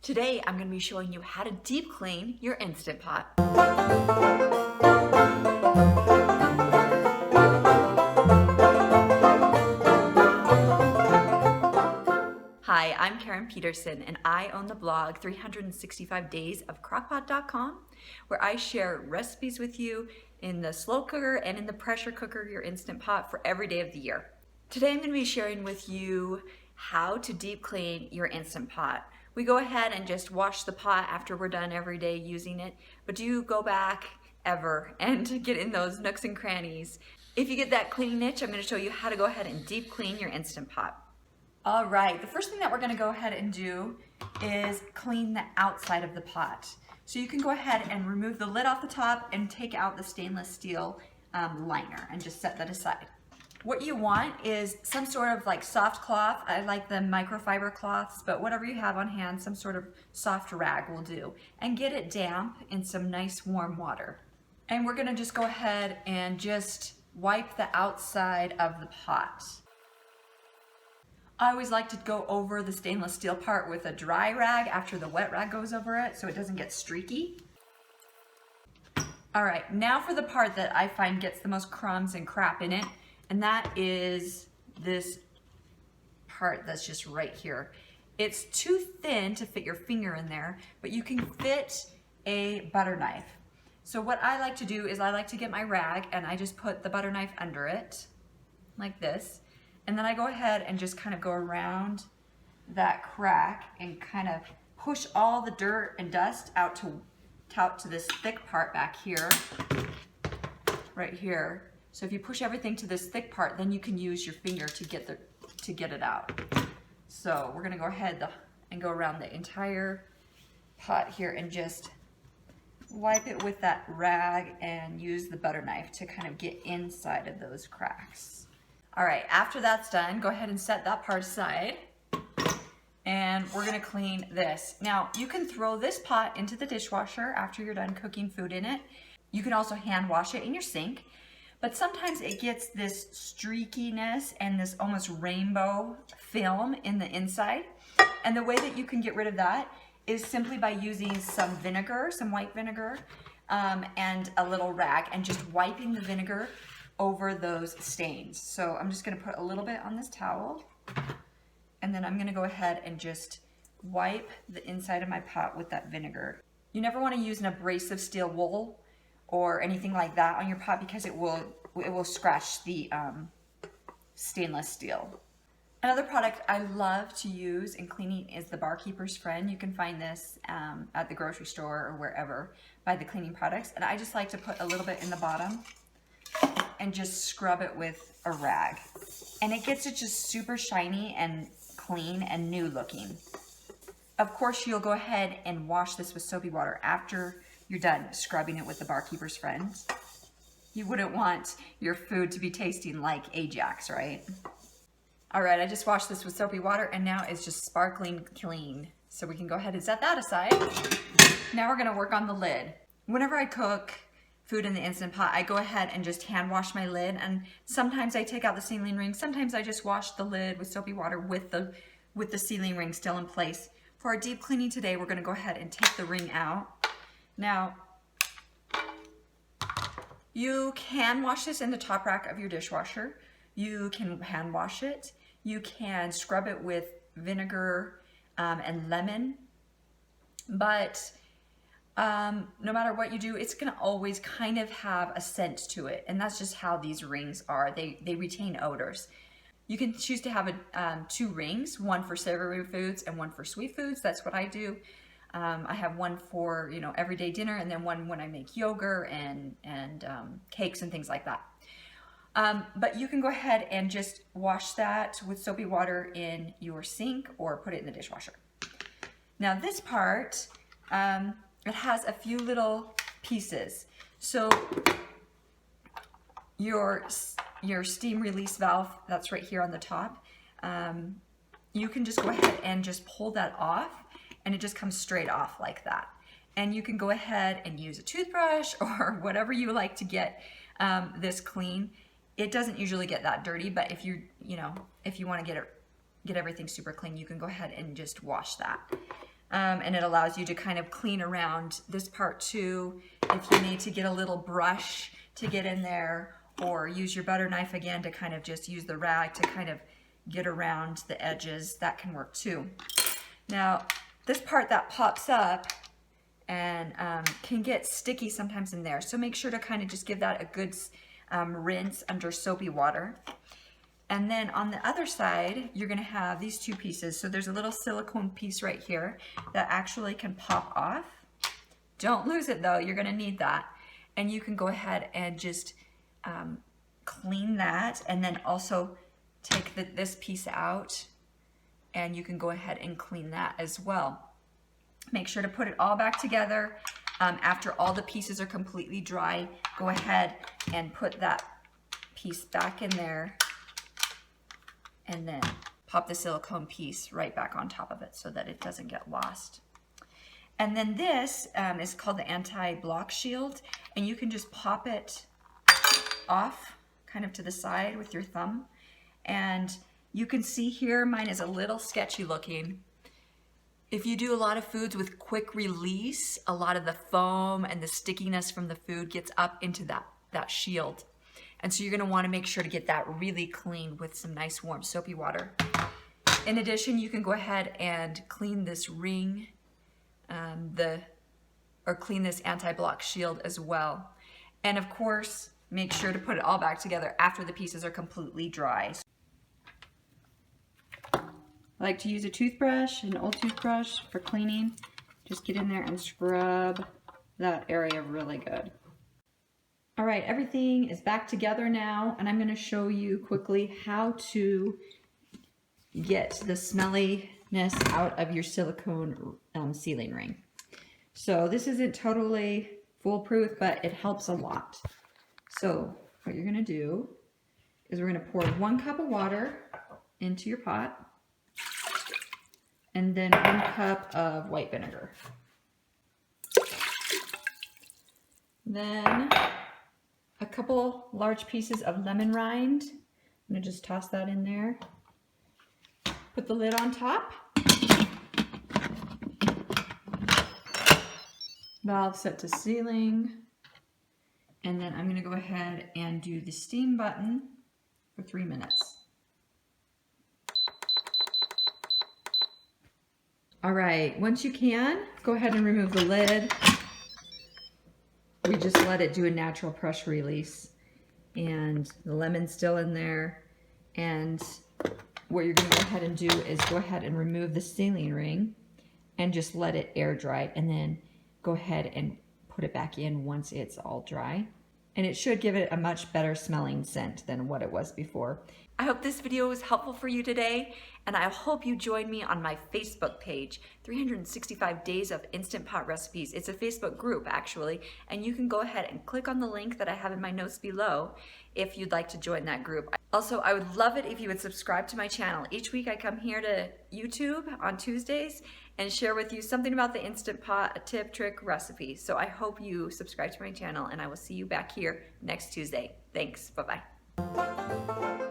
Today, I'm going to be showing you how to deep clean your Instant Pot. Hi, I'm Karen Peterson, and I own the blog 365 Days of Crockpot.com, where I share recipes with you in the slow cooker and in the pressure cooker, your Instant Pot, for every day of the year. Today, I'm going to be sharing with you how to deep clean your Instant Pot. We go ahead and just wash the pot after we're done every day using it, but do you go back ever and get in those nooks and crannies? If you get that cleaning itch, I'm going to show you how to go ahead and deep clean your Instant Pot. All right, the first thing that we're going to go ahead and do is clean the outside of the pot. So you can go ahead and remove the lid off the top and take out the stainless steel liner and just set that aside. What you want is some sort of like soft cloth. I like the microfiber cloths, but whatever you have on hand, some sort of soft rag will do. And get it damp in some nice warm water. And we're gonna just go ahead and just wipe the outside of the pot. I always like to go over the stainless steel part with a dry rag after the wet rag goes over it so it doesn't get streaky. All right, now for the part that I find gets the most crumbs and crap in it, and that is this part that's just right here. It's too thin to fit your finger in there, but you can fit a butter knife. So what I like to do is I like to get my rag and I just put the butter knife under it, like this. And then I go ahead and just kind of go around that crack and kind of push all the dirt and dust out to this thick part back here, right here. So if you push everything to this thick part, then you can use your finger to get it out. So we're gonna go ahead and go around the entire pot here and just wipe it with that rag and use the butter knife to kind of get inside of those cracks. All right, after that's done, go ahead and set that part aside. And we're gonna clean this. Now, you can throw this pot into the dishwasher after you're done cooking food in it. You can also hand wash it in your sink. But sometimes it gets this streakiness and this almost rainbow film in the inside. And the way that you can get rid of that is simply by using some vinegar, some white vinegar, and a little rag, and just wiping the vinegar over those stains. So I'm just gonna put a little bit on this towel, and then I'm gonna go ahead and just wipe the inside of my pot with that vinegar. You never wanna use an abrasive steel wool or anything like that on your pot because it will scratch the stainless steel. Another product I love to use in cleaning is the Barkeeper's Friend. You can find this at the grocery store or wherever by the cleaning products. And I just like to put a little bit in the bottom and just scrub it with a rag. And it gets it just super shiny and clean and new looking. Of course, you'll go ahead and wash this with soapy water after you're done scrubbing it with the Barkeeper's Friend. You wouldn't want your food to be tasting like Ajax, right? All right, I just washed this with soapy water and now it's just sparkling clean. So we can go ahead and set that aside. Now we're gonna work on the lid. Whenever I cook food in the Instant Pot, I go ahead and just hand wash my lid, and sometimes I take out the sealing ring, sometimes I just wash the lid with soapy water with the sealing ring still in place. For our deep cleaning today, we're gonna go ahead and take the ring out. Now, you can wash this in the top rack of your dishwasher. You can hand wash it. You can scrub it with vinegar and lemon. But no matter what you do, it's gonna always kind of have a scent to it. And that's just how these rings are. They retain odors. You can choose to have two rings, one for savory foods and one for sweet foods. That's what I do. I have one for, everyday dinner, and then one when I make yogurt and cakes and things like that. But you can go ahead and just wash that with soapy water in your sink or put it in the dishwasher. Now this part, it has a few little pieces. So your steam release valve, that's right here on the top, you can just go ahead and just pull that off, and it just comes straight off like that. And you can go ahead and use a toothbrush or whatever you like to get this clean. It doesn't usually get that dirty, but if you want to get everything super clean, you can go ahead and just wash that. and it allows you to kind of clean around this part too. If you need to get a little brush to get in there, or use your butter knife again to kind of just use the rag to kind of get around the edges, that can work too. Now, this part that pops up and can get sticky sometimes in there, so make sure to kind of just give that a good rinse under soapy water. And then on the other side, you're gonna have these two pieces. So there's a little silicone piece right here that actually can pop off. Don't lose it though, you're gonna need that. And you can go ahead and just clean that, and then also take this piece out, and you can go ahead and clean that as well. Make sure to put it all back together. After all the pieces are completely dry, go ahead and put that piece back in there, and then pop the silicone piece right back on top of it so that it doesn't get lost. And then this is called the anti-block shield, and you can just pop it off kind of to the side with your thumb. And you can see here, mine is a little sketchy looking. If you do a lot of foods with quick release, a lot of the foam and the stickiness from the food gets up into that shield. And so you're gonna wanna make sure to get that really clean with some nice warm soapy water. In addition, you can go ahead and clean this ring, or clean this anti-block shield as well. And of course, make sure to put it all back together after the pieces are completely dry. I like to use a toothbrush, an old toothbrush for cleaning. Just get in there and scrub that area really good. All right, everything is back together now, and I'm gonna show you quickly how to get the smelliness out of your silicone sealing ring. So this isn't totally foolproof, but it helps a lot. So what you're gonna do is we're gonna pour 1 cup of water into your pot, and then 1 cup of white vinegar. Then a couple large pieces of lemon rind. I'm gonna just toss that in there. Put the lid on top. Valve set to sealing. And then I'm gonna go ahead and do the steam button for 3 minutes. All right, once you can, go ahead and remove the lid. We just let it do a natural pressure release, and the lemon's still in there. And what you're gonna go ahead and do is go ahead and remove the sealing ring and just let it air dry, and then go ahead and put it back in once it's all dry. And it should give it a much better smelling scent than what it was before. I hope this video was helpful for you today, and I hope you join me on my Facebook page, 365 Days of Instant Pot Recipes. It's a Facebook group, actually, and you can go ahead and click on the link that I have in my notes below if you'd like to join that group. Also, I would love it if you would subscribe to my channel. Each week I come here to YouTube on Tuesdays and share with you something about the Instant Pot, a tip, trick, recipe. So I hope you subscribe to my channel, and I will see you back here next Tuesday. Thanks, bye-bye.